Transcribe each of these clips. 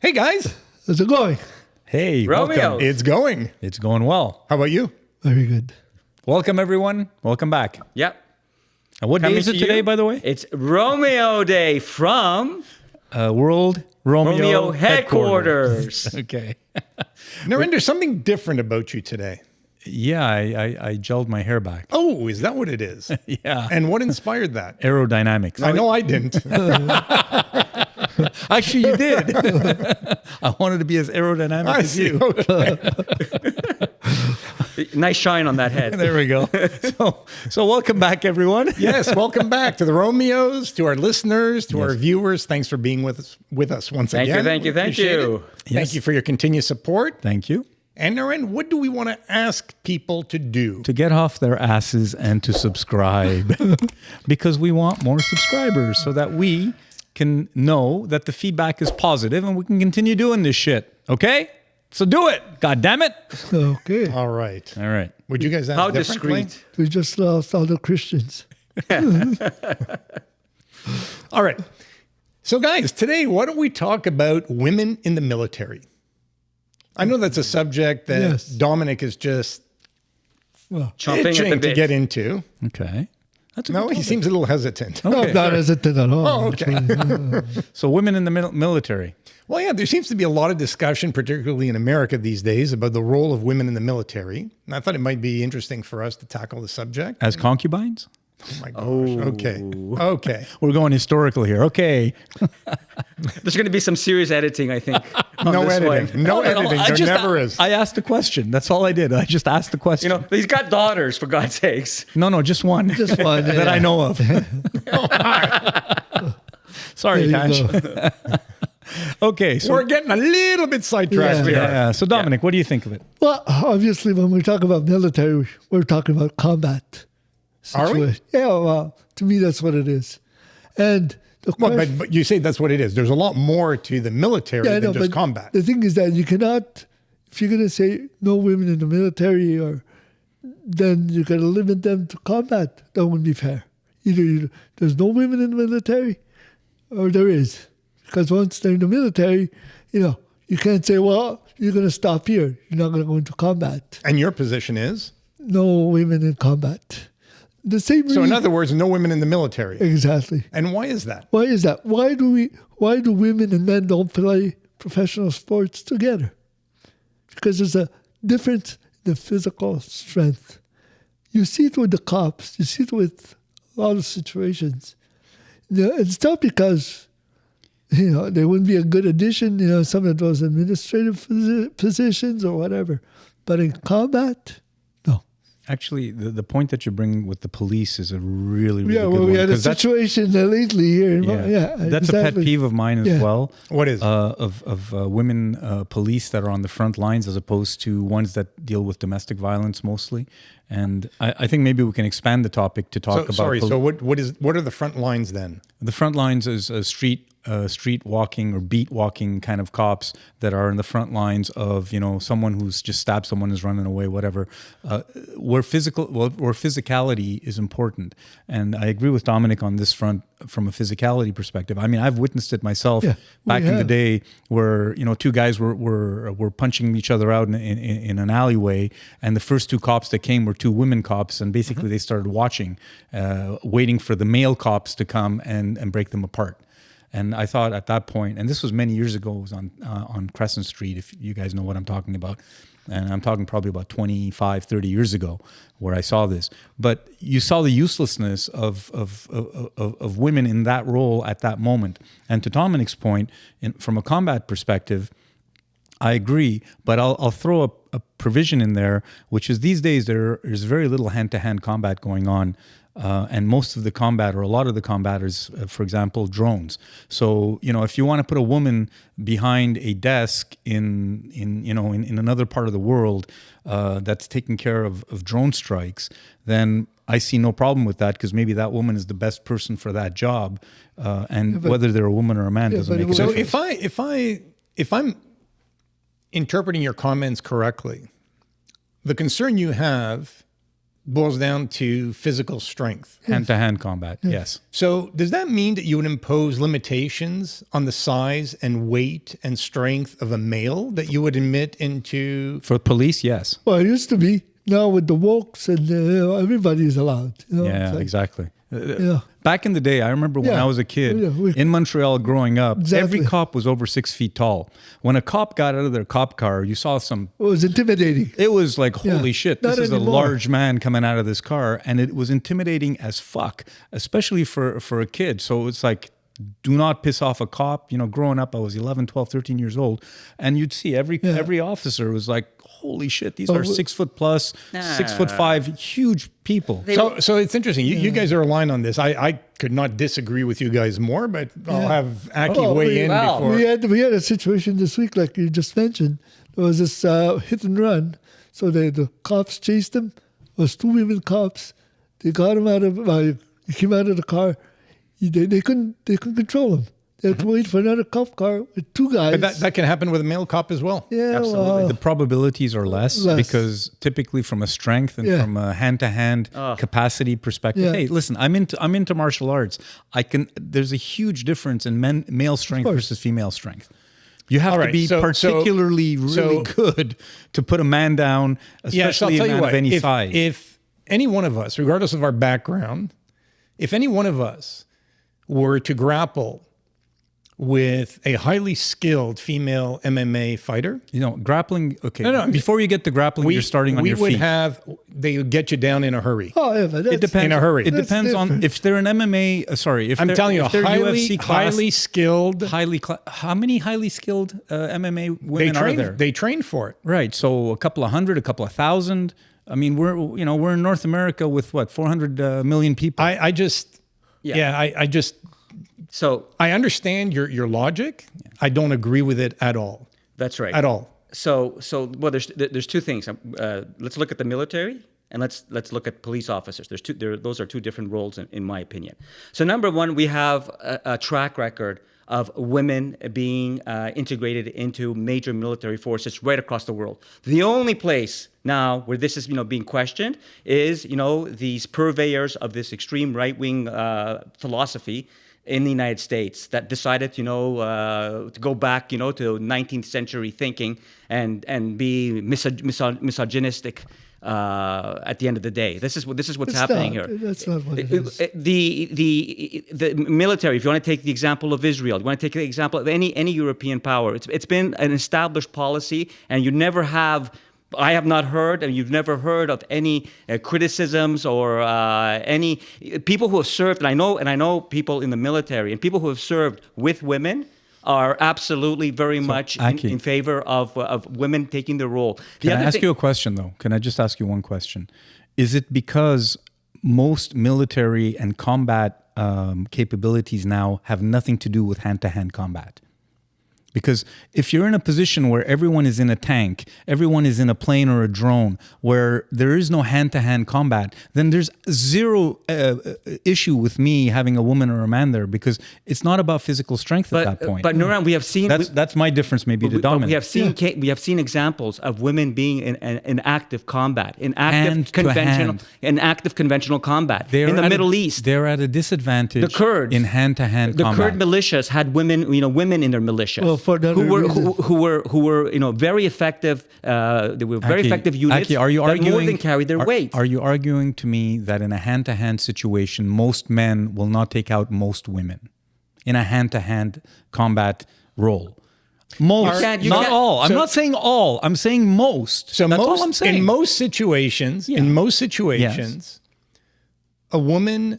Hey guys, How's it going? Hey, ROMEOs. welcome. it's going. It's going well. How about you? Very good. Welcome, everyone. Welcome back. Yep. And what day Coming is it to today, you. by the way? It's Romeo Day from World Romeo headquarters. Okay. Narendra, there's something different about you today. Yeah, I gelled my hair back. Oh, is that what it is? Yeah. And what inspired that? Aerodynamics. I know I didn't. Actually, you did. I wanted to be as aerodynamic I as see. you. Okay. Nice shine on that head. There we go. So welcome back, everyone. Yes, welcome back to the Romeos, to our listeners, to our viewers. Thanks for being with us once Thank again. you, thank you, We thank appreciate you. it. Thank you for your continued support. Thank you. And Naren, what do we want to ask people to do? To get off their asses and to subscribe. Because we want more subscribers so that we can know that the feedback is positive and we can continue doing this shit. Okay? So do it. God damn it. Okay. All right. All right. Would you guys ask How differently? discreet. We just lost all the Christians. All right. So guys, today, why don't we talk about women in the military? I know that's a subject that Yes. Dominic is just Well, Chomping at the itching to bit. get into. Okay. That's a No, good he topic. seems a little hesitant. no, I'm not hesitant at all. Oh, okay. So women in the military. Well, yeah, there seems to be a lot of discussion, particularly in America these days, about the role of women in the military. And I thought it might be interesting for us to tackle the subject. As concubines? Oh my gosh. Okay. Okay. We're going historical here. Okay. There's going to be some serious editing, I think. on No this editing. one. No editing. I There just- never is. I asked the question. That's all I did. I just asked the question. You know, he's got daughters, for God's sakes. No, just one. Just one, that yeah. I know of. Sorry, There you Tash. go. Okay. So We're getting a little bit sidetracked Yeah. here. yeah. So Dominic, what do you think of it? Well, obviously, when we talk about military, we're talking about combat. Are we? situation. Yeah, well, to me, that's what it is. And the Well, question, but you say that's what it is. There's a lot more to the military yeah, I than know, just but combat. the thing is that you cannot, if you're going to say no women in the military, or then you're going to limit them to combat. That wouldn't be fair. Either there's no women in the military, or there is. Because once they're in the military, you can't say, well, you're going to stop here. You're not going to go into combat. And your position is? No women in combat. The same So in reason- other words, no women in the military. Exactly. And why is that? Why is that? Why do women and men don't play professional sports together? Because there's a difference in the physical strength. You see it with the cops. You see it with a lot of situations. It's not because they wouldn't be a good addition. Some of those administrative positions or whatever. But in combat, no. Actually, the point that you're bringing with the police is a really, really Yeah, good well, one. we had a 'cause that's- situation lately here. that's a pet exactly. peeve of mine as Yeah. well. What is? Of women police that are on the front lines as opposed to ones that deal with domestic violence mostly. And I think maybe we can expand the topic to talk about. So what are the front lines then? The front lines is street walking or beat walking kind of cops that are in the front lines of someone who's just stabbed someone, who's running away, whatever. Where physicality is important, and I agree with Dominic on this front from a physicality perspective. I mean, I've witnessed it myself back in the day, where two guys were punching each other out in an alleyway, and the first two cops that came were two women cops, and basically they started watching, waiting for the male cops to come and break them apart. And I thought at that point, and this was many years ago, it was on Crescent Street, if you guys know what I'm talking about. And I'm talking probably about 25, 30 years ago where I saw this. But you saw the uselessness of women in that role at that moment. And to Dominic's point, from a combat perspective, I agree, but I'll throw a provision in there, which is these days there is very little hand-to-hand combat going on. And most of the combat, or a lot of the combat, is, for example, drones. So, if you want to put a woman behind a desk in another part of the world that's taking care of drone strikes, then I see no problem with that, because maybe that woman is the best person for that job, and whether they're a woman or a man doesn't make a So difference. if I'm interpreting your comments correctly, the concern you have boils down to physical strength. Hand-to-hand combat, yes. So does that mean that you would impose limitations on the size and weight and strength of a male that you would admit into? For police, yes. Well, it used to be. Now with the wokes and everybody's allowed. Yeah, It's like, exactly. Yeah. Back in the day, I remember when Yeah. I was a kid Yeah, in Montreal growing up, Exactly. every cop was over 6 feet tall. When a cop got out of their cop car, you saw some. It was intimidating. It was like, holy Yeah. shit, Not this is anymore. a large man coming out of this car. And it was intimidating as fuck, especially for a kid. So it's like, do not piss off a cop. You know, growing up, I was 11, 12, 13 years old. And you'd see every officer was like, holy shit, these are 6 foot plus, 6'5", huge people. So it's interesting. You guys are aligned on this. I could not disagree with you guys more, but I'll have Aki Oh, weigh in wow. before. We had a situation this week, like you just mentioned. There was this hit and run. So the cops chased him. It was 2 women cops. They got him out of. He came out of the car. They couldn't control him. They had to wait for another cop car with 2 guys. But that can happen with a male cop as well. yeah, Absolutely. well, The probabilities are less Less. because typically from a strength and Yeah. from a hand-to-hand capacity perspective. Yeah. Hey, listen, I'm into martial arts. There's a huge difference in male strength course. versus female strength. You have All to right, be so- particularly really good to put a man down, Yeah, so I'll especially tell a you man what. of any If, size. if any one of us, regardless of our background, if any one of us were to grapple with a highly skilled female MMA fighter, You know, grappling. Okay, No, before you get to grappling, you're starting on your we would feet. they would get you down in a hurry. oh, yeah, but It depends in a hurry. It That's depends on different. if they're an MMA. Sorry, if I'm they're, telling you, if they're UFC class, highly skilled. how many highly skilled MMA women are there? They train for it. Right. So a couple of hundred, a couple of thousand. I mean, we're in North America with what 400 million people. I just I just So I understand your logic. I don't agree with it at all. that's right. At all. So well, there's 2 things. Let's look at the military and let's look at police officers. Those are 2 different roles in my opinion. So number 1, we have a track record of women being integrated into major military forces right across the world. The only place now where this is being questioned is these purveyors of this extreme right-wing philosophy in the United States that decided, to go back, to 19th century thinking and be misogynistic at the end of the day. This is what's It's happening not. here. That's not what it is. The military. If you want to take the example of Israel, you want to take the example of any European power. It's been an established policy, and you never have. I have not heard, and you've never heard of any criticisms or any people who have served. And I know people in the military and people who have served with women are absolutely very much Aki, in favor of women taking the role. Can I ask you a question though? Can I just ask you one question? Is it because most military and combat capabilities now have nothing to do with hand-to-hand combat? Because if you're in a position where everyone is in a tank, everyone is in a plane or a drone, where there is no hand-to-hand combat, then there's zero issue with me having a woman or a man there, because it's not about physical strength at that point. But Nuran, we have seen that's my difference maybe to but Dominic. we have seen examples of women being in active combat, in active conventional combat in the Middle East. They're at a disadvantage. The Kurds in hand-to-hand The combat. Kurd militias had women in their militia. Well, for that reason. who were very effective. They were very effective units. Aki, are you that arguing, more than carried their weight. Are you arguing to me that in a hand-to-hand situation, most men will not take out most women in a hand-to-hand combat role? Most, You not can't- all. I'm not saying all. I'm saying most. So that's all I'm saying. in most situations, a woman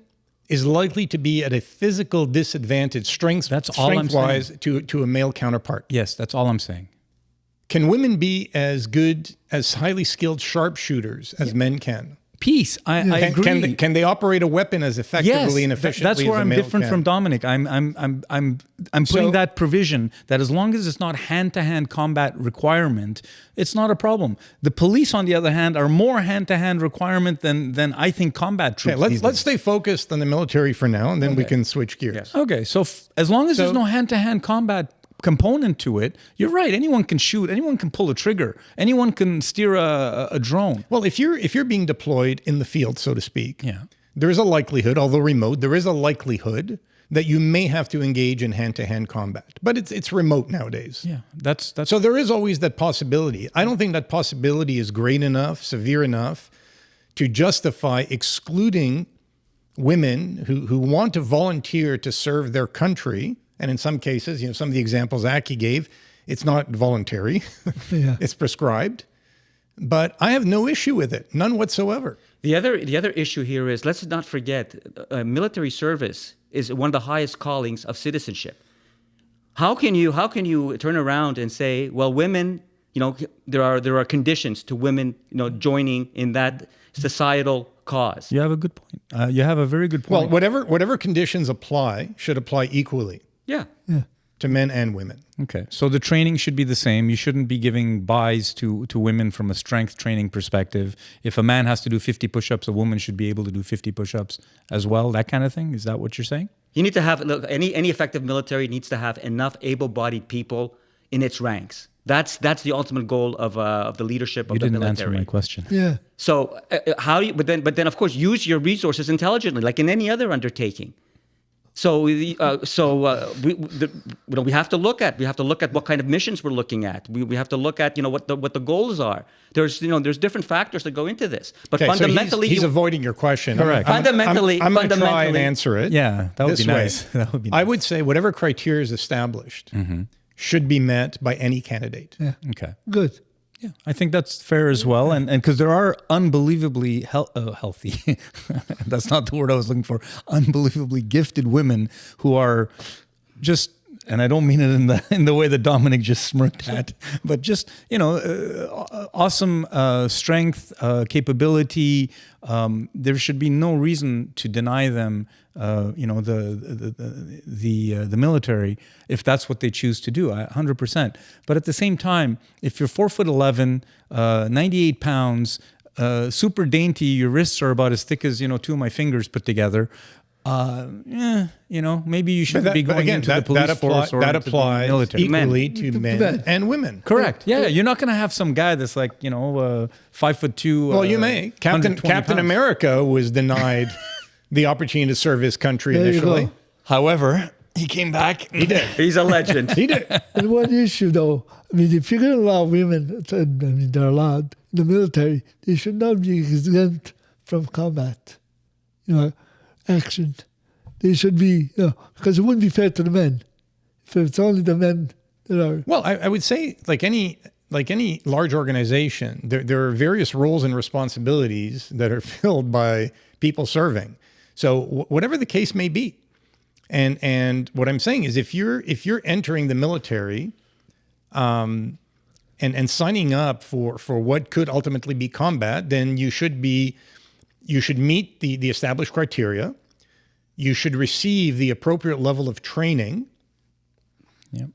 is likely to be at a physical disadvantage, That's all I'm strength-wise, to a male counterpart. Yes, that's all I'm saying. Can women be as good, as highly skilled sharpshooters as men can? Peace. I agree. Can they operate a weapon as effectively and efficiently? That's where as a I'm male different can? from Dominic. I'm putting that provision that as long as it's not hand-to-hand combat requirement, it's not a problem. The police, on the other hand, are more hand-to-hand requirement than I think combat troops. Okay, these let's days. stay focused on the military for now, and then we can switch gears. Okay, so as long as there's no hand-to-hand combat component to it, you're right. Anyone can shoot. Anyone can pull a trigger. Anyone can steer a drone. Well, if you're being deployed in the field, so to speak, Yeah. there is a likelihood, although remote, there is a likelihood that you may have to engage in hand-to-hand combat. But it's remote nowadays. Yeah, that's So there is always that possibility. I don't think that possibility is great enough, severe enough to justify excluding women who want to volunteer to serve their country. And in some cases, some of the examples Aki gave, it's not voluntary, Yeah. it's prescribed. But I have no issue with it, none whatsoever. The other issue here is, let's not forget, military service is one of the highest callings of citizenship. How can you turn around and say, well, women, there are conditions to women, joining in that societal cause? You have a good point. You have a very good Well, point. whatever conditions apply should apply equally Yeah. to men and women. Okay, so the training should be the same. You shouldn't be giving buys to women from a strength training perspective. If a man has to do 50 push-ups, a woman should be able to do 50 push-ups as well. That kind of thing. Is that what you're saying? You need to have, look, any effective military needs to have enough able-bodied people in its ranks. That's the ultimate goal of the leadership of You the didn't military. answer my question. Yeah. So but then of course use your resources intelligently, like in any other undertaking. So we have to look at what kind of missions we're looking at. We have to look at what the goals are. There's different factors that go into this. But Okay, fundamentally, so he's avoiding your question. Correct. I'm going to try and Fundamentally- answer it. Yeah, that would this be way. nice. That would be nice. I would say whatever criteria is established should be met by any candidate. Yeah. Okay. Good. Yeah, I think that's fair as well, and because there are unbelievably healthy, that's not the word I was looking for, unbelievably gifted women who are just, and I don't mean it in the way that Dominic just smirked at, but just awesome strength, capability. There should be no reason to deny them, the military if that's what they choose to do, 100%. But at the same time, if you're 4'11", 98 pounds, super dainty, your wrists are about as thick as two of my fingers put together. Maybe you shouldn't be going into the police force or that into the applies military. equally to men and women. Correct. Yeah, you're not going to have some guy that's like 5'2". Well, you may. Captain 120 pounds. America was denied the opportunity to serve his country There you initially. go. However, he came back. He did. he's a legend. He did. And one issue, though, if you're going to allow women, they're allowed in the military, they should not be exempt from combat, action. They should be, because it wouldn't be fair to the men if it's only the men that are. Well, I would say, like any large organization, there are various roles and responsibilities that are filled by people serving. So whatever the case may be, and what I'm saying is, if you're entering the military, and signing up for what could ultimately be combat, then you should meet the established criteria. You should receive the appropriate level of training. Yep.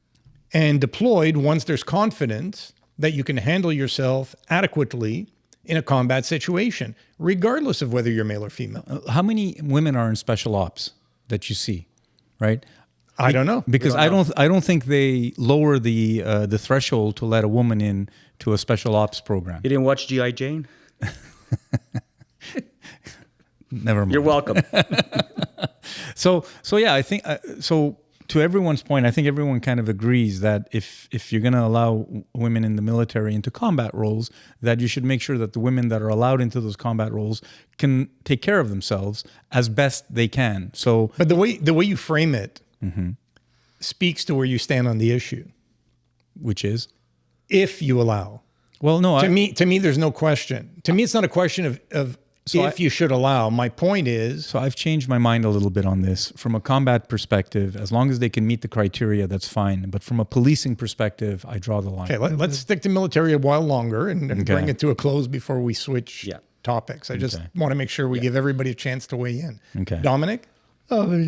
And deployed once there's confidence that you can handle yourself adequately in a combat situation, regardless of whether you're male or female. How many women are in special ops that you see, right? I don't know. Because I don't think they lower the threshold to let a woman in to a special ops program. You didn't watch G.I. Jane? Never mind. You're welcome. So yeah, I think so. To everyone's point, I think everyone kind of agrees that if you're going to allow women in the military into combat roles, that you should make sure that the women that are allowed into those combat roles can take care of themselves as best they can. So, But the way you frame it speaks to where you stand on the issue. which is, If you allow. well, no, To me, there's no question. To me, it's not a question of if you should allow. My point is, So I've changed my mind a little bit on this. From a combat perspective, as long as they can meet the criteria, that's fine. But from a policing perspective, I draw the line. okay, let's stick to military a while longer and Okay. bring it to a close before we switch Yeah. topics. I just Okay. want to make sure we give everybody a chance to weigh in. Okay. Dominic?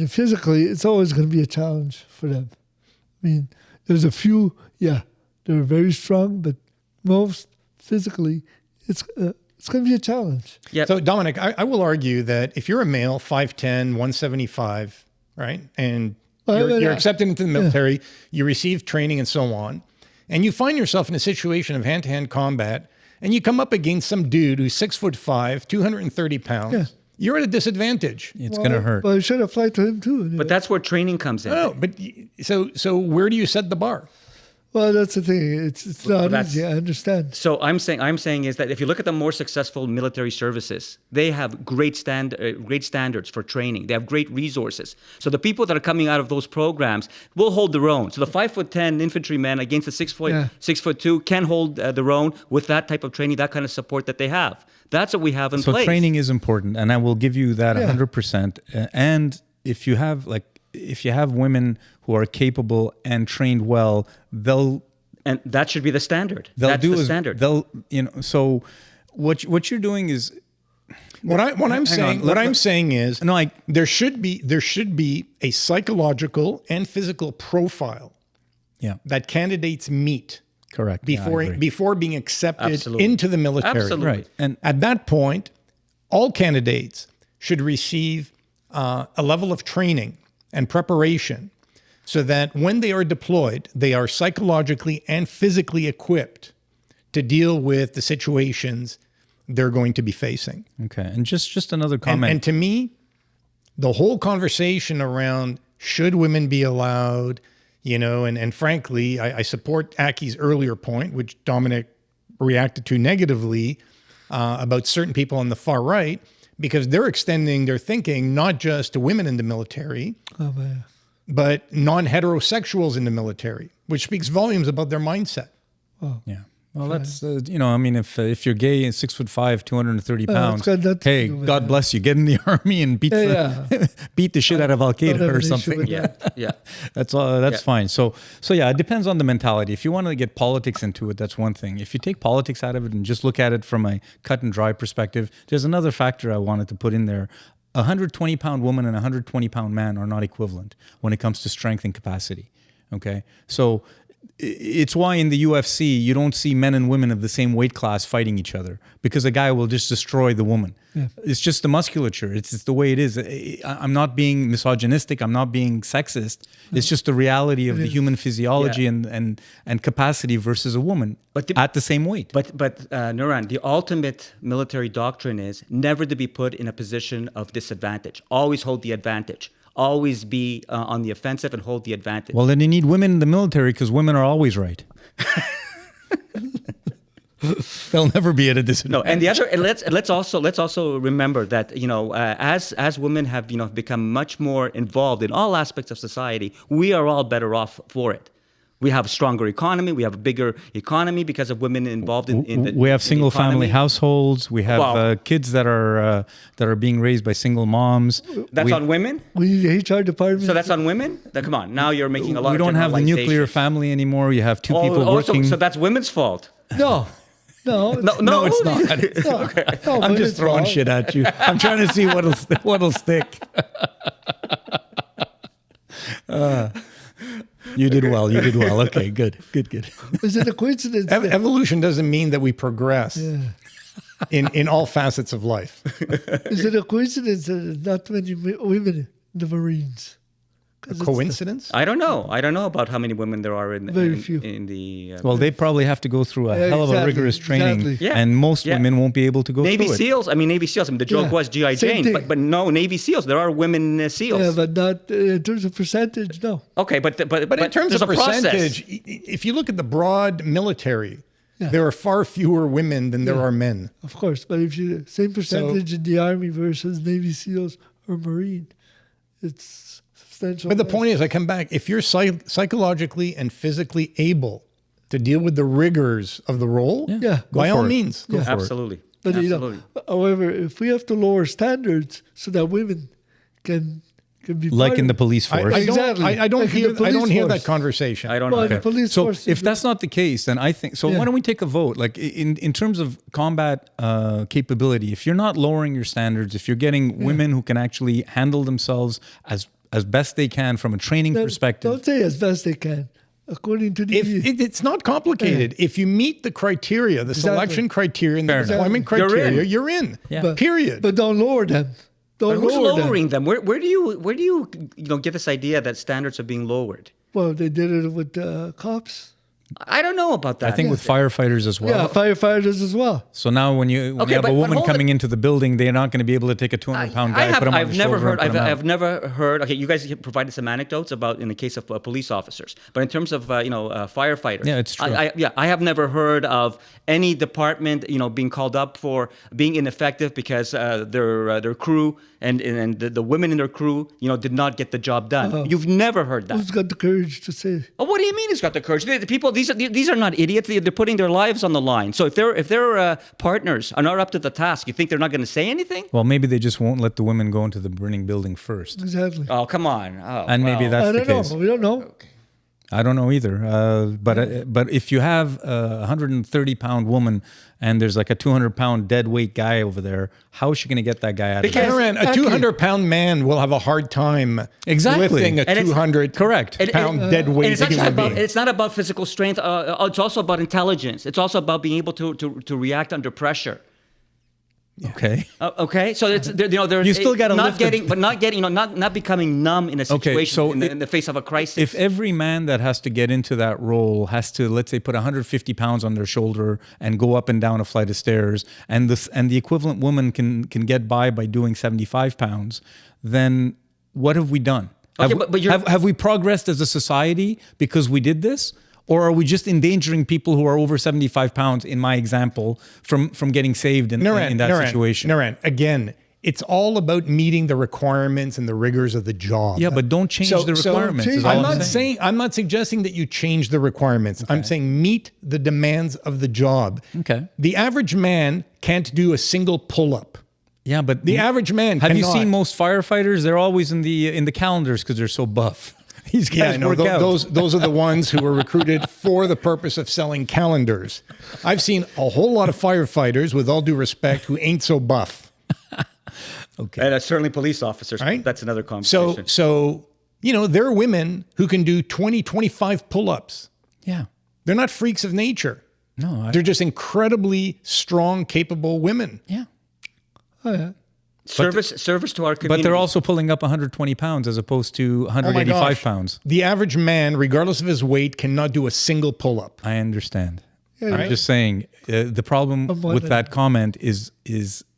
Physically, it's always going to be a challenge for them. There's a few, they're very strong, but most physically, it's going to be a challenge. Yeah. So, Dominic, I will argue that if you're a male, 5'10", 175, right, and You're accepted into the military, you receive training and so on, and you find yourself in a situation of hand-to-hand combat, and you come up against some dude who's 6'5", 230 pounds. Yeah. You're at a disadvantage. It's going to hurt. Well, it should apply to him too. But that's where training comes in. Oh, but so where do you set the bar? Well, that's the thing. It's not that's- easy. I understand. So I'm saying is that if you look at the more successful military services, they have great standards for training. They have great resources. So the people that are coming out of those programs will hold their own. So the 5'10" infantryman against the 6'2" can hold their own with that type of training, that kind of support that they have. That's what we have in place. So training is important, and I will give you that 100%. And if you have women who are capable and trained well, and that should be the standard. That's the standard. So what you're doing is What I'm saying is there should be a psychological and physical profile that candidates meet. Correct. Before being accepted Absolutely. into the military. Absolutely. Right. And at that point, all candidates should receive a level of training and preparation so that when they are deployed, they are psychologically and physically equipped to deal with the situations they're going to be facing. Okay. And just another comment. And to me, the whole conversation around should women be allowed, and frankly, I support Aki's earlier point, which Dominic reacted to negatively about certain people on the far right, because they're extending their thinking not just to women in the military, but non-heterosexuals in the military, which speaks volumes about their mindset. Yeah. Well, that's, if you're gay and 6'5", 230 pounds, hey, God bless you. Get in the army and beat the shit out of Al Qaeda or something. Yeah. That's fine. So it depends on the mentality. If you want to get politics into it, that's one thing. If you take politics out of it and just look at it from a cut and dry perspective, there's another factor I wanted to put in there. A 120-pound woman and a 120-pound man are not equivalent when it comes to strength and capacity. Okay, so it's why in the UFC you don't see men and women of the same weight class fighting each other, because a guy will just destroy the woman. It's just the musculature. It's the way it is. I'm not being misogynistic. I'm not being sexist. It's just the reality of the human physiology and capacity versus a woman at the same weight. But Nuran, the ultimate military doctrine is never to be put in a position of disadvantage. Always hold the advantage. Always be on the offensive and hold the advantage. Well, then you need women in the military because women are always right. They'll never be at a disadvantage. No, and the other, and let's also remember that as women have become much more involved in all aspects of society, we are all better off for it. We have a stronger economy. We have a bigger economy because of women involved in the. We have single-family households. We have kids that are being raised by single moms. That's on women. We need HR department. So that's on women. Come on, now you're making a lot. We don't have the nuclear family anymore. You have two people working. So that's women's fault. No, it's not. Okay. I'm just throwing shit at you. I'm trying to see what'll stick. You did well. Okay, good. Is it a coincidence? Evolution doesn't mean that we progress in all facets of life. Is it a coincidence that there's not many women in the Marines? A coincidence? I don't know about how many women there are in the. Well, they probably have to go through a hell of a rigorous training, and most women won't be able to go Navy through SEAls. it. I mean, Navy SEAls. The joke was G.I. Jane, but no, Navy SEAls. There are women SEAls. Yeah, but not in terms of percentage. No. Okay, but in terms of percentage, if you look at the broad military, there are far fewer women than there are men. Of course, but if you same percentage in the Army versus Navy SEAls or Marine, it's. But the point is, I come back, if you're psychologically and physically able to deal with the rigors of the role, by all means, go for absolutely. But absolutely. However, if we have to lower standards so that women can be like in the police force. I don't hear that conversation. I don't know. The police so force if that's not the case, then I think so. Why don't we take a vote? Like in terms of combat capability, if you're not lowering your standards, if you're getting women who can actually handle themselves as best they can from a training perspective. Don't say as best they can. According to the... It's not complicated. If you meet the criteria, the selection criteria and the deployment criteria, you're in. Yeah. Period. But don't lower them. Don't But who's lower them. lowering them? Where do you get this idea that standards are being lowered? Well, they did it with cops. I don't know about that. I think with firefighters as well. Yeah, firefighters as well. So now when you Okay, have but a woman hold coming into the building, they're not going to be able to take a 200-pound guy, put him on the shoulder, and put him out. I've never heard. Okay, you guys provided some anecdotes about in the case of police officers, but in terms of firefighters, Yeah, it's true. I have never heard of any department being called up for being ineffective because their crew and the women in their crew did not get the job done. You've never heard that. Who's got the courage to say? Oh, what do you mean? It's got the courage. The people, these are not idiots. They're putting their lives on the line. So if their partners are not up to the task, you think they're not going to say anything? Well, maybe they just won't let the women go into the burning building first. Exactly. Oh, come on. Oh, And maybe wow. that's I the don't know. case. We don't know. I don't know either. But if you have a 130-pound woman and there's like a 200-pound dead weight guy over there, how is she going to get that guy out of there? Aaron, a 200-pound man will have a hard time Exactly. lifting a And it's- 200-pound dead And weight it's actually human about, being. it's not about physical strength. It's also about intelligence. It's also about being able to react under pressure. Okay. Okay, so it's they're You still gotta not lift it. not becoming numb in a situation so in the face of a crisis. If every man that has to get into that role has to, let's say, put 150 pounds on their shoulder and go up and down a flight of stairs, and the equivalent woman can get by doing 75 pounds, then what have we done? Okay, have, but you're- have we progressed as a society because we did this? Or are we just endangering people who are over 75 pounds, in my example, from getting saved in that situation? Naran, again, it's all about meeting the requirements and the rigors of the job. Yeah, but don't change the requirements. is all I'm not saying. I'm not suggesting that you change the requirements. I'm saying meet the demands of the job. Okay. The average man can't do a single pull-up. Yeah, but The average man have you cannot. seen most firefighters? They're always in the calendars because they're so buff. These guys Yeah, I know. work out. Those are the ones who were recruited for the purpose of selling calendars. I've seen a whole lot of firefighters, with all due respect, who ain't so buff. Okay. and certainly police officers. Right? That's another conversation. So there are women who can do 20, 25 pull-ups. Yeah. They're not freaks of nature. No. They're just incredibly strong, capable women. Yeah. Oh, yeah. Service to our community. But they're also pulling up 120 pounds as opposed to Oh my 185 gosh. pounds. The average man, regardless of his weight, cannot do a single pull-up. I understand. Yeah, I'm just saying the problem Of what with then? that comment is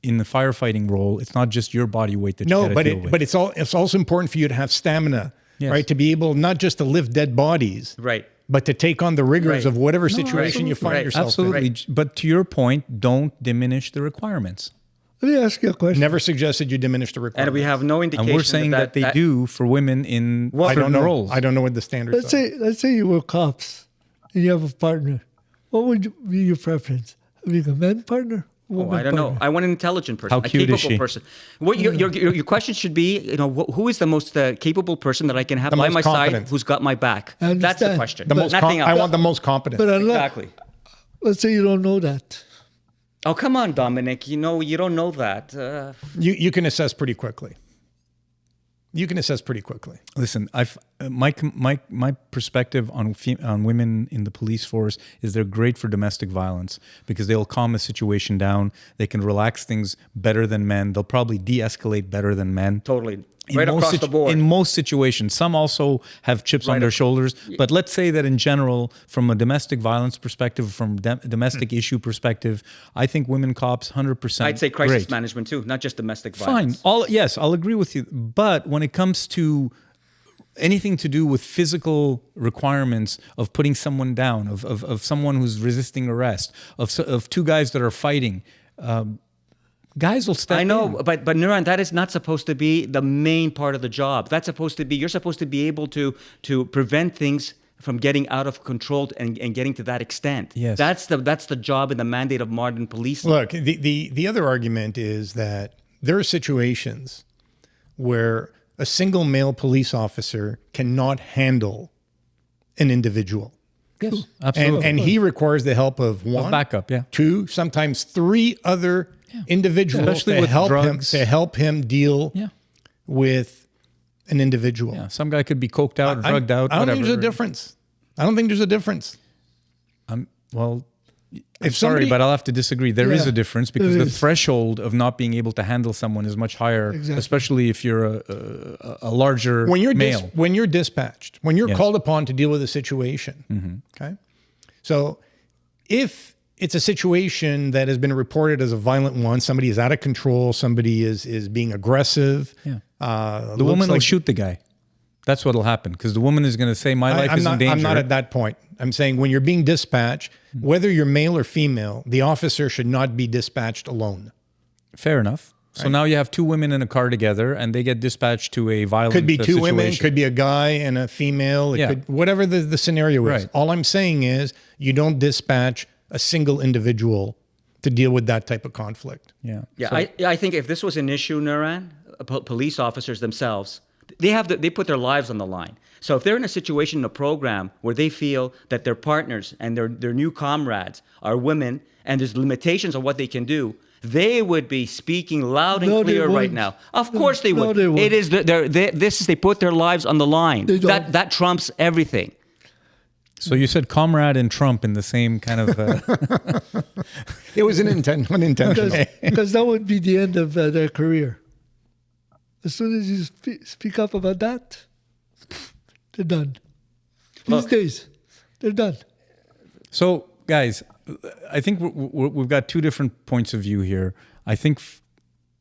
in the firefighting role. It's not just your body weight that you No, gotta but deal with. it's also important for you to have stamina, Yes. right? To be able not just to lift dead bodies, Right. but to take on the rigors Right. of whatever situation you find Right. yourself Absolutely. in. But to your point, don't diminish the requirements. Let me ask you a question. Never suggested you diminish the requirements. And we have no indication. And we're saying that they do for women in I certain don't know. roles. I don't know what the standards are. Let's say you were cops and you have a partner. What would be your preference? Having a man partner? Oh, I don't know. I want an intelligent person, How a cute is capable she? person. What your question should be, who is the most capable person that I can have The by most my competent. side, who's got my back? I That's the understand. question. The most Nothing I else. want the most competent. But Exactly. let's say you don't know that. Oh, come on, Dominic. You don't know that. You can assess pretty quickly. You can assess pretty quickly. Listen, my perspective on women in the police force is they're great for domestic violence because they'll calm a situation down. They can relax things better than men. They'll probably de-escalate better than men. Totally. In Right most across the board. In most situations, some also have chips on their shoulders. But let's say that in general, from a domestic violence perspective, from domestic issue perspective, I think women cops 100%. I'd say crisis great. management too, not just domestic Fine. violence. Yes, I'll agree with you. But when it comes to anything to do with physical requirements of putting someone down, of someone who's resisting arrest, of two guys that are fighting, guys will step I know, in. but Nuran, that is not supposed to be the main part of the job. That's supposed to be, you're supposed to be able to prevent things from getting out of control and getting to that extent. Yes. That's the job and the mandate of modern policing. Look, the other argument is that there are situations where a single male police officer cannot handle an individual. Yes, absolutely. And he requires the help of one, backup, yeah. two, sometimes three other individuals Especially to with help him deal Yeah. with an individual. Yeah, some guy could be coked out, drugged out, I don't whatever. think there's a difference. I don't think there's a difference. Well, I'm sorry, but I'll have to disagree. There is Yeah, a difference because there the is. threshold of not being able to handle someone is much higher, Exactly. especially if you're a larger when you're male. when you're dispatched, when you're Yes. called upon to deal with a situation. Okay, so if it's a situation that has been reported as a violent one, somebody is out of control, somebody is being aggressive. Yeah. The looks woman will like- shoot the guy. That's what'll happen because the woman is going to say, "My life is in danger." I'm not at that point. I'm saying when you're being dispatched, whether you're male or female, the officer should not be dispatched alone. Fair enough. So now you have two women in a car together, and they get dispatched to a violent Could be two situation. women, could be a guy and a female. It Yeah. could, whatever the scenario is. Right. All I'm saying is you don't dispatch a single individual to deal with that type of conflict. Yeah. Yeah, So- I think if this was an issue, Nuran, police officers themselves, they put their lives on the line. So if they're in a situation in a program where they feel that their partners and their new comrades are women and there's limitations on what they can do, they would be speaking loud and No, they clear right wouldn't. now. Of course they No, would. they wouldn't. It is they put their lives on the line. They don't. That trumps everything. So you said comrade and Trump in the same kind of. It was unintentional. Because that would be the end of their career. As soon as you speak up about that, they're done. These days, they're done. So, guys, I think we've got two different points of view here. I think,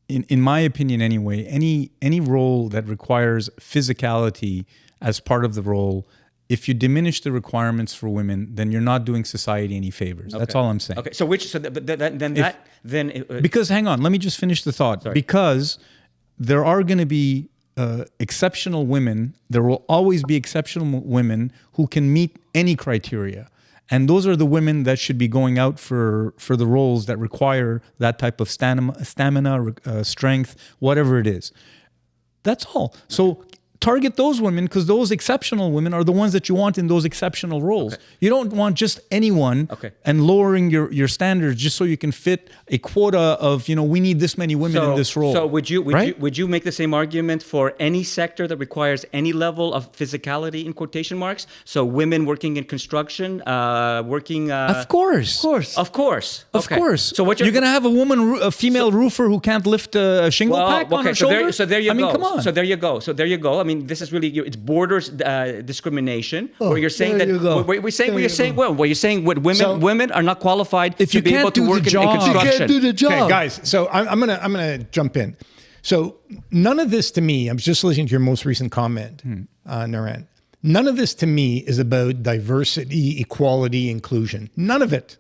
in my opinion anyway, any role that requires physicality as part of the role, if you diminish the requirements for women, then you're not doing society any favors. That's all I'm saying. Okay, so Because, hang on, let me just finish the thought. Sorry. Because there are going to be exceptional women. There will always be exceptional women who can meet any criteria. And those are the women that should be going out for the roles that require that type of stamina, strength, whatever it is. That's all. So target those women because those exceptional women are the ones that you want in those exceptional roles. Okay. You don't want just anyone and lowering your standards just so you can fit a quota of, we need this many women in this role. So would you right? would you make the same argument for any sector that requires any level of physicality in quotation marks? So women working in construction, working. Of course. Of course. Of course. Of Okay. course. So what you're going to have a female roofer who can't lift a shingle pack on her shoulder? So there you go. I mean, come on. So there you go. I mean, this is really it's borders discrimination. Where you're saying there that you go. where you're saying There where you you're saying go. well, where you're saying what women are not qualified If to you be able can't to do the work in job- You construction. can't do the job. Okay, guys. So I'm gonna jump in. So none of this to me. I'm just listening to your most recent comment, Naren. None of this to me is about diversity, equality, inclusion. None of it.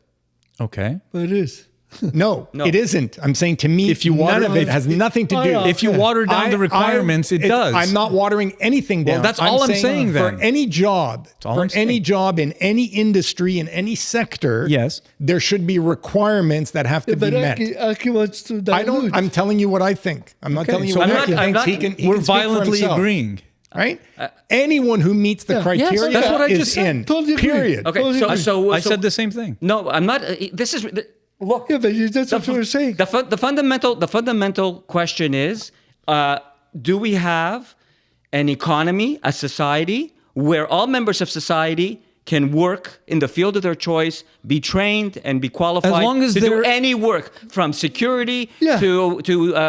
Okay. But it is. No, it isn't. I'm saying to me, If you none water- of it has nothing to do. If you water down the requirements, it does. I'm not watering anything down. Well, that's all I'm saying then. For any job, all for I'm saying. any job in any industry, in any sector, Yes. there should be requirements that have to be But met. Aki wants to dilute. I don't. I'm telling you what I think. I'm not Okay, telling you so what I'm Aki not- I'm thinks. not- He can We're speak for violently himself, agreeing. right? Anyone who meets the criteria that's what I is just said. in. Totally agree. Period. Okay, Totally agree. I said the same thing. No, I'm not. This is look. Yeah, but that's what you were saying. The fundamental question is: do we have an economy, a society where all members of society can work in the field of their choice, be trained, and be qualified As long as to do they're- any work from security Yeah. to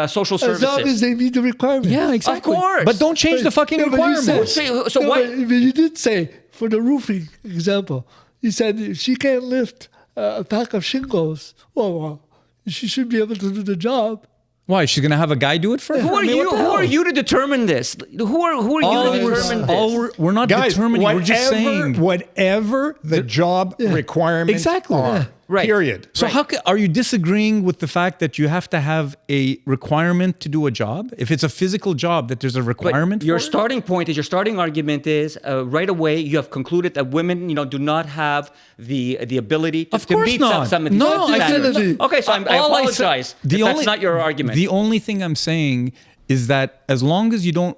social As services? long as they meet the requirements. Yeah, exactly. course. But don't change the fucking Yeah, but you requirements. said- So no, why- But you did say, for the roofing example, you said if she can't lift a pack of shingles, well, she should be able to do the job. Why? She's going to have a guy do it for her? Who are I mean, you? what the Who hell? are you to determine this? Who are you to determine this? We're not Guys, determining. We're just saying. whatever the job requirements Exactly. are. Yeah. Right. Period. So are you disagreeing with the fact that you have to have a requirement to do a job? If it's a physical job, that there's a requirement Your for it? starting point is your starting argument is right away you have concluded that women do not have the ability to, Of course meet not. some of these No, I said- standards. Okay, so I All I said- apologize. if that's not your argument. The only thing I'm saying is that as long as you don't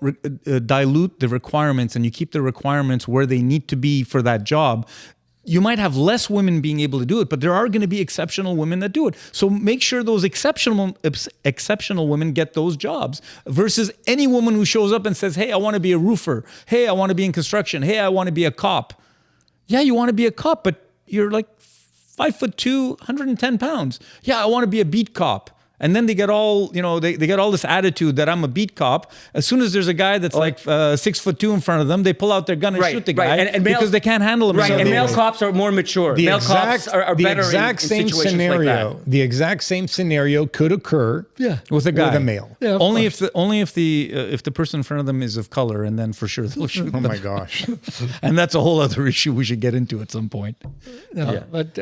dilute the requirements and you keep the requirements where they need to be for that job, you might have less women being able to do it, but there are going to be exceptional women that do it. So make sure those exceptional women get those jobs versus any woman who shows up and says, hey, I want to be a roofer. Hey, I want to be in construction. Hey, I want to be a cop. Yeah, you want to be a cop, but you're like 5'2", 110 pounds. Yeah, I want to be a beat cop. And then they get all, they get all this attitude that I'm a beat cop. As soon as there's a guy that's 6'2" in front of them, they pull out their gun and shoot the guy and because they can't handle him. Right, and male cops are more mature. Male cops are better in situations like that. The exact same scenario could occur with a guy, with a male. Yeah, only if the person in front of them is of color, and then for sure they'll shoot them. Oh my gosh! And that's a whole other issue we should get into at some point. No, but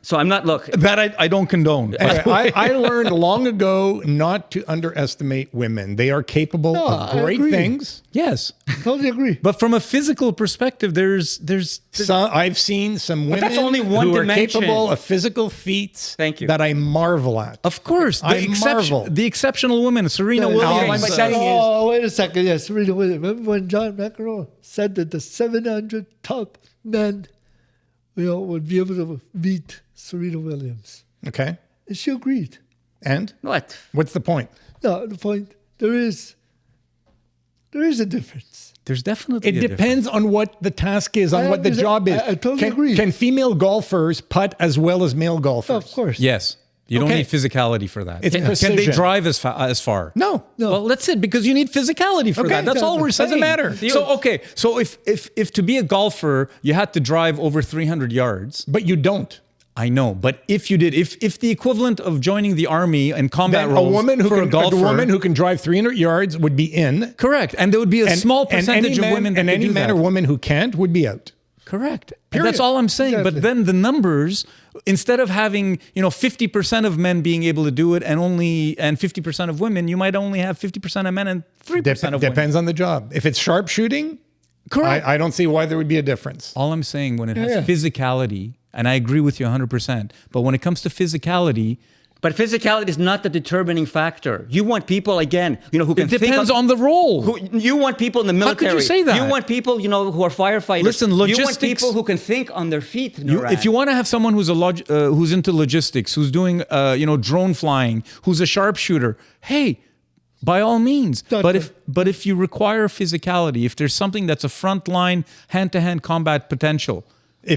So I'm not that I don't condone. Anyway, I learned long ago not to underestimate women. They are capable of great things. Yes, totally agree. But from a physical perspective, there's I've seen some women that's only one who dimension. are capable of physical feats Thank you. that I marvel at. Of course, the exceptional women, Serena Williams. Wait a second. Yes, Serena Williams. Remember when John McEnroe said that the 700 top men, would be able to beat Serena Williams? Okay. And she agreed. And? What? What's the point? No, the point, there is a difference. There's definitely It depends on what the task is, on what the job is. I totally agree. Can female golfers putt as well as male golfers? Of course. Yes. You don't Okay. need physicality for that. It's Can they precision. drive as far? No. Well, that's it, because you need physicality for Okay, that. That's all we're saying. doesn't matter. So if to be a golfer you had to drive over 300 yards, But you don't. I know, but if you did, if the equivalent of joining the army and combat Then roles a woman golfer, who can drive 300 yards would be in. correct, and there would be a small percentage of women that and could any do man that. or woman who can't would be out. Correct. And Period. that's all I'm saying. Exactly. But then the numbers, instead of having 50% of men being able to do it and 50% of women, you might only have 50% of men and 3% of women. Depends on the job. If it's sharpshooting, Correct. I don't see why there would be a difference. All I'm saying, when it has physicality, and I agree with you 100%, but when it comes to physicality, But physicality is not the determining factor. You want people, again, who can it think depends on the role. you want people in the military. How could you say that? You want people, who are firefighters. Listen, You want logistics- people who can think on their feet. If you want to have someone who's who's into logistics, who's doing drone flying, who's a sharpshooter, hey, by all means. But if you require physicality, if there's something that's a frontline hand-to-hand combat potential,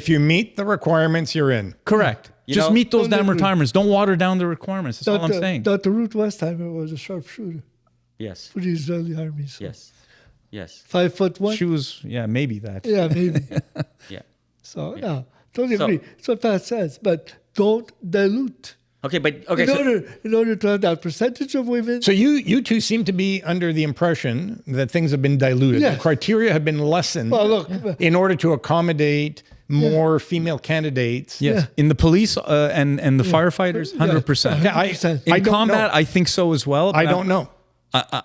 If you meet the requirements, you're in. correct. Just meet those damn requirements. Don't water down the requirements. That's all I'm saying. Dr. Ruth Westheimer was a sharpshooter Yes. for the Israeli army. So Yes. 5'1". She was, maybe that. Yeah, maybe. Yeah. So totally agree. That's what Pat says. But don't dilute. Okay, but In order to have that percentage of women. So you two seem to be under the impression that things have been diluted. Yes. The criteria have been lessened in order to accommodate more female candidates. Yes. In the police and the firefighters, 100%. Yeah, In I don't combat, know. I think so as well. I don't know.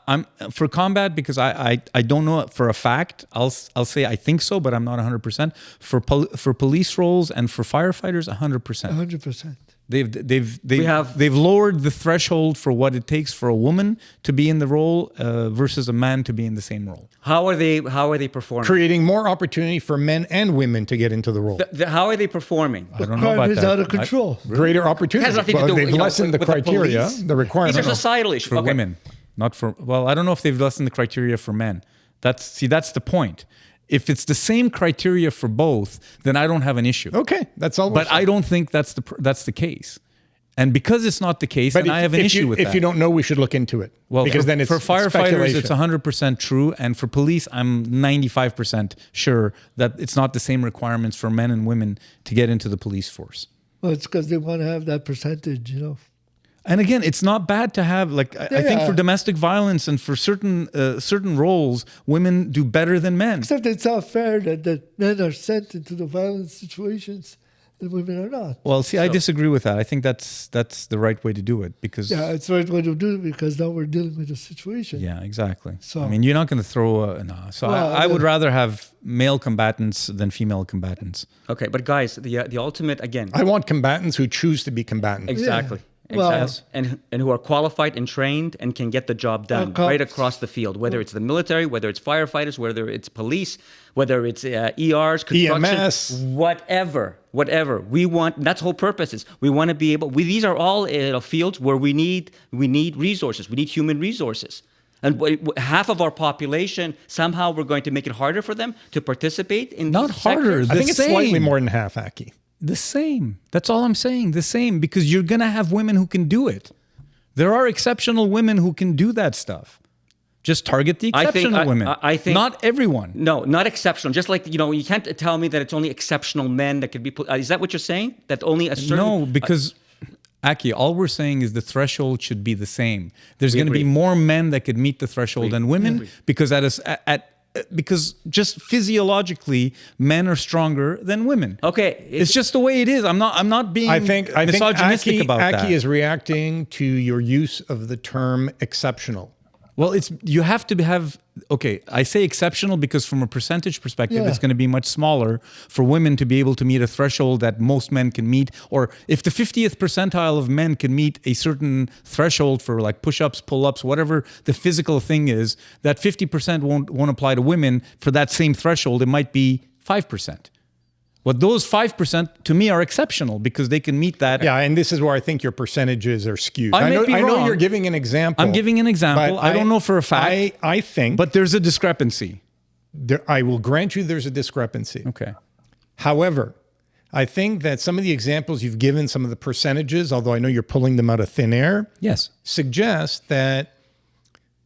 I'm for combat because I don't know it for a fact. I'll say I think so, but I'm not 100%. For police roles and for firefighters, 100%. 100%. They've lowered the threshold for what it takes for a woman to be in the role versus a man to be in the same role. how are they performing? Creating more opportunity for men and women to get into the role. How are they performing? I don't know Crime about is that. out of control. Greater opportunity. It has nothing to Well, do they've lessened the with the criteria, police. the requirements. These are societal issues. For women, not for. Well, I don't know if they've lessened the criteria for men. That's the point. If it's the same criteria for both, then I don't have an issue. Okay, that's all. But I don't think that's the case. And because it's not the case, then I have an issue with that. If you don't know, we should look into it. Well, because then it's for firefighters, it's speculation. 100% true, and for police, I'm 95% sure that it's not the same requirements for men and women to get into the police force. Well, it's because they want to have that percentage, And again, it's not bad to have I think for domestic violence and for certain roles, women do better than men. Except it's not fair that men are sent into the violent situations and women are not. Well, see, I disagree with that. I think that's the right way to do it because It's the right way to do it because now we're dealing with a situation. yeah, exactly. So- I mean, you're not going to throw So I would rather have male combatants than female combatants. Okay, but guys, the ultimate again. I want combatants who choose to be combatants. Exactly. Well- Exactly. And who are qualified and trained and can get the job done cops. right across the field, whether it's the military, whether it's firefighters, whether it's police, whether it's ERs, construction, EMS. whatever. We want, that's the whole purpose is we want to be able, these are all fields where we need resources. We need human resources. And half of our population, somehow we're going to make it harder for them to participate in Not these harder. sectors. I think The it's slightly same. more than half, Aki. The same. That's all I'm saying. The same, because you're going to have women who can do it. There are exceptional women who can do that stuff. Just target the exceptional women. I think not everyone. No, not exceptional. Just like, you can't tell me that it's only exceptional men that could be. Is that what you're saying? That only a certain. No, because Aki, all we're saying is the threshold should be the same. There's going to be more men that could meet the threshold than women because because just physiologically, men are stronger than women. Okay, it's just the way it is. I'm not being misogynistic about that. Aki is reacting to your use of the term exceptional. Well, you have to have, okay, I say exceptional because from a percentage perspective, it's going to be much smaller for women to be able to meet a threshold that most men can meet. Or if the 50th percentile of men can meet a certain threshold for like push-ups, pull-ups, whatever the physical thing is, that 50% won't apply to women. For that same threshold, it might be 5%. But those 5% to me are exceptional because they can meet that. Yeah, and this is where I think your percentages are skewed. I know wrong. you're giving an example. I'm giving an example. I don't know for a fact. I think. But there's a discrepancy. I will grant you there's a discrepancy. Okay. However, I think that some of the examples you've given, some of the percentages, although I know you're pulling them out of thin air, suggest that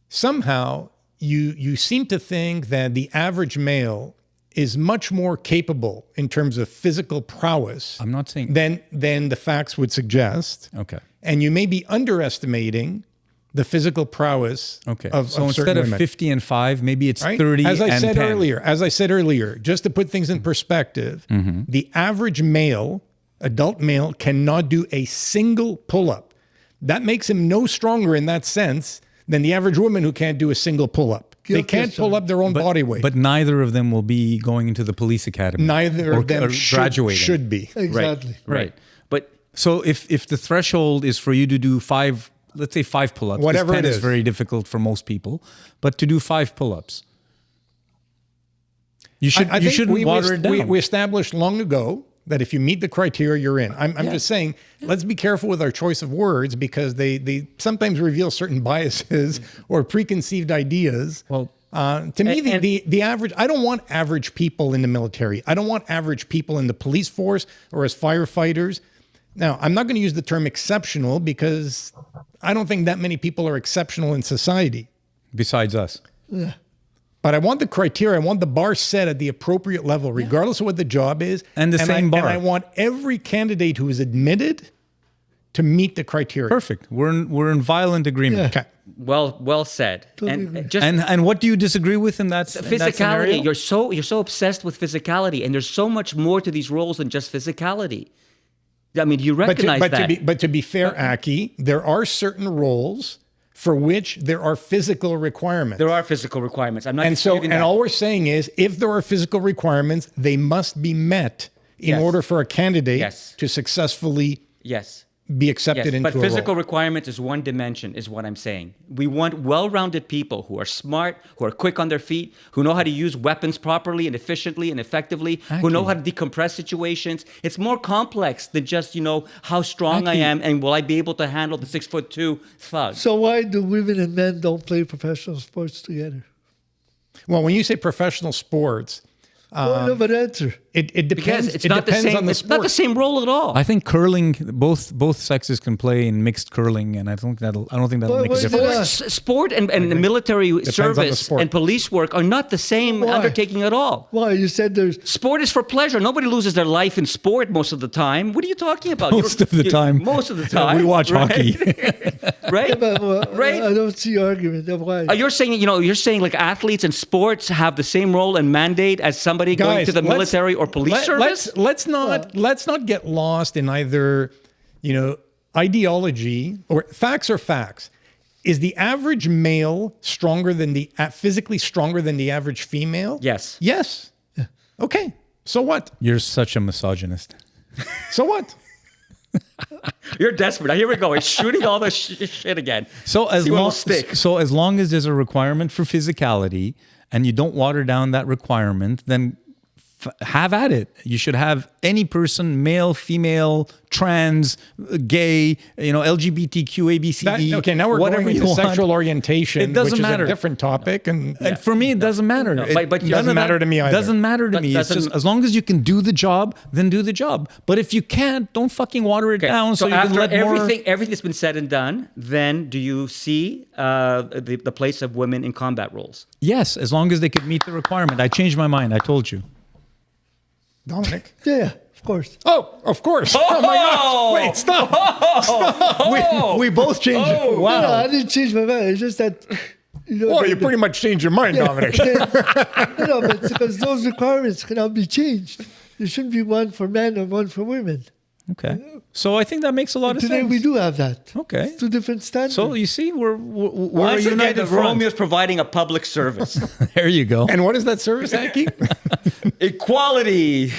somehow you seem to think that the average male is much more capable in terms of physical prowess. I'm not saying than the facts would suggest. Okay. And you may be underestimating the physical prowess of so instead certain of women. 50 and 5, maybe it's Right? 30 as I and said 10. earlier, just to put things in perspective, the average male, adult male, cannot do a single pull-up. That makes him no stronger in that sense than the average woman who can't do a single pull-up. They can't pull up their own body weight. But neither of them will be going into the police academy. Neither of them graduating. should be. Exactly. Right. But so if the threshold is for you to do 5, let's say 5 pull-ups. Whatever 10 it is. very difficult for most people. But to do 5 pull-ups, you shouldn't water it down. We established long ago that if you meet the criteria, you're in. I'm just saying, let's be careful with our choice of words because they sometimes reveal certain biases or preconceived ideas. Well, to me, the average, I don't want average people in the military. I don't want average people in the police force or as firefighters. Now, I'm not going to use the term exceptional because I don't think that many people are exceptional in society. Besides us. Yeah. But I want the criteria, I want the bar set at the appropriate level, regardless of what the job is. And the same bar. And I want every candidate who is admitted to meet the criteria. Perfect. We're in violent agreement. Okay. well said. And just And what do you disagree with in that physicality? In that scenario? You're so obsessed with physicality, and there's so much more to these roles than just physicality. I mean, you recognize that. But to be fair, Aki, there are certain roles for which there are physical requirements. There are physical requirements. I'm not And disputing that. all we're saying is, if there are physical requirements, they must be met in order for a candidate to successfully be accepted into but a physical role. requirement is one dimension, is what I'm saying. We want well-rounded people who are smart, who are quick on their feet, who know how to use weapons properly and efficiently and effectively, who know how to decompress situations. It's more complex than just, how strong I am and will I be able to handle the 6'2" thug. So why do women and men don't play professional sports together? Well, when you say professional sports, No, but answer. it depends. Because it's it not the depends same. on the It's not the sport. same role at all. I think curling, both sexes can play in mixed curling, and I don't think that'll make a Why difference. Sport and military on the service sport. and police work are not the same Why? undertaking at all. Why? You said there's... Sport is for pleasure. Nobody loses their life in sport most of the time. What are you talking about? Most of the time. Most of the time. We watch hockey. Right? Right? I don't see argument. Why? You're saying like athletes and sports have the same role and mandate as somebody going Guys, to the military or police service? Let's not get lost in either, ideology or facts are facts. Is the average male physically stronger than the average female? Yes. Yes. Okay. So what? You're such a misogynist. So what? You're desperate. Here we go. He's shooting all this shit again. So as See what will stick. long as there's a requirement for physicality and you don't water down that requirement, then have at it. You should have any person, male, female, trans, gay, LGBTQ, ABCD. Okay, now we're whatever going into you want. sexual orientation, It doesn't which matter. is a different topic. And For me, it doesn't matter. No, It but doesn't none of matter that to me either. Doesn't matter to But me. It's doesn't- just as long as you can do the job, then do the job. But if you can't, don't fucking water it down. So you can after let more. everything's been said and done, then do you see the place of women in combat roles? Yes, as long as they could meet the requirement. I changed my mind. I told you. Dominic. Yeah, of course. Oh, of course. Oh, my gosh. Wait, stop. Stop. We both changed it. No, Wow. I didn't change my mind. It's just that, Well, you pretty much changed your mind, Dominic. No, but it's because those requirements cannot be changed. There shouldn't be one for men and one for women. Okay. So I think that makes a lot of Today sense. we do have that. Okay. It's two different standards. So you see, we're Once a again, united the front. Romeo is providing a public service. There you go. And what is that service, Aki? Equality,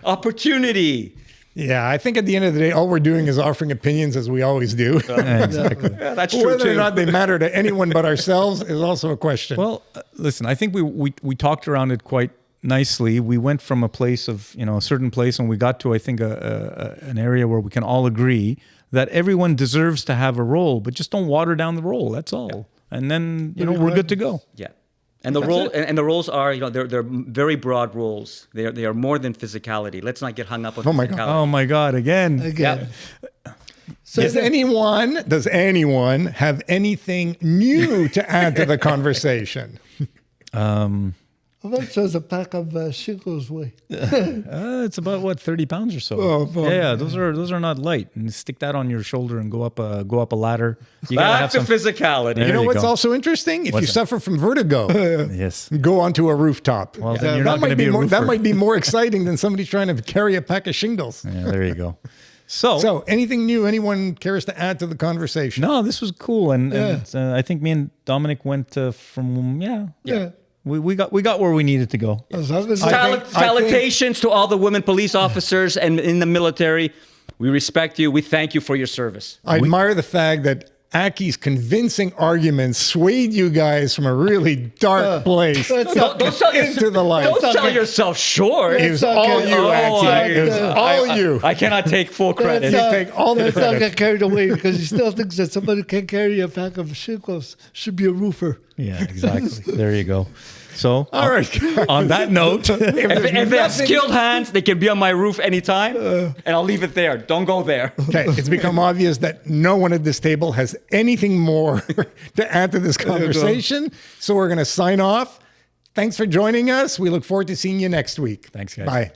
opportunity. Yeah, I think at the end of the day, all we're doing is offering opinions as we always do. Exactly. Yeah, that's true Whether too. or not they matter to anyone but ourselves is also a question. Well, listen, I think we talked around it quite nicely. We went from a place of, a certain place, and we got to, I think, an area where we can all agree that everyone deserves to have a role, but just don't water down the role. That's all. And then, we're good to go. Yeah. And the role and the roles are, they're very broad roles. They are more than physicality. Let's not get hung up on Oh my God. Oh my God, again. Again. Yep. So does anyone have anything new to add to the conversation? how much does a pack of shingles weigh? It's about what, 30 pounds or so. Oh, boy. Yeah, those are not light. And stick that on your shoulder and go up a ladder. You gotta Back have to some. physicality. There You know you what's go. also interesting? If What's you that? suffer from vertigo, Yes. go onto a rooftop. Well, then you're that not going might to be a more, that roofer. might be more exciting than somebody trying to carry a pack of shingles. Yeah, there you go. So, So, anything new anyone cares to add to the conversation? no, this was cool, and Yeah. I think me and Dominic went from Yeah. we got where we needed to go. As long as Salutations to all the women police officers and in the military. We respect you. We thank you for your service. I admire the fact that Aki's convincing arguments swayed you guys from a really dark place That's not- Don't sell into the light. Don't sell yourself short. It was It's all okay. you, Oh, Aki. It was all you. I cannot take full credit. Let's take all the let's not credit. get carried away because he still thinks that somebody who can carry a pack of shingles should be a roofer. Yeah, exactly. There you go. So, All right. on that note, If they have skilled hands, they can be on my roof anytime, and I'll leave it there. Don't go there. Okay, it's become obvious that no one at this table has anything more to add to this conversation. So we're going to sign off. Thanks for joining us. We look forward to seeing you next week. Thanks, guys. Bye.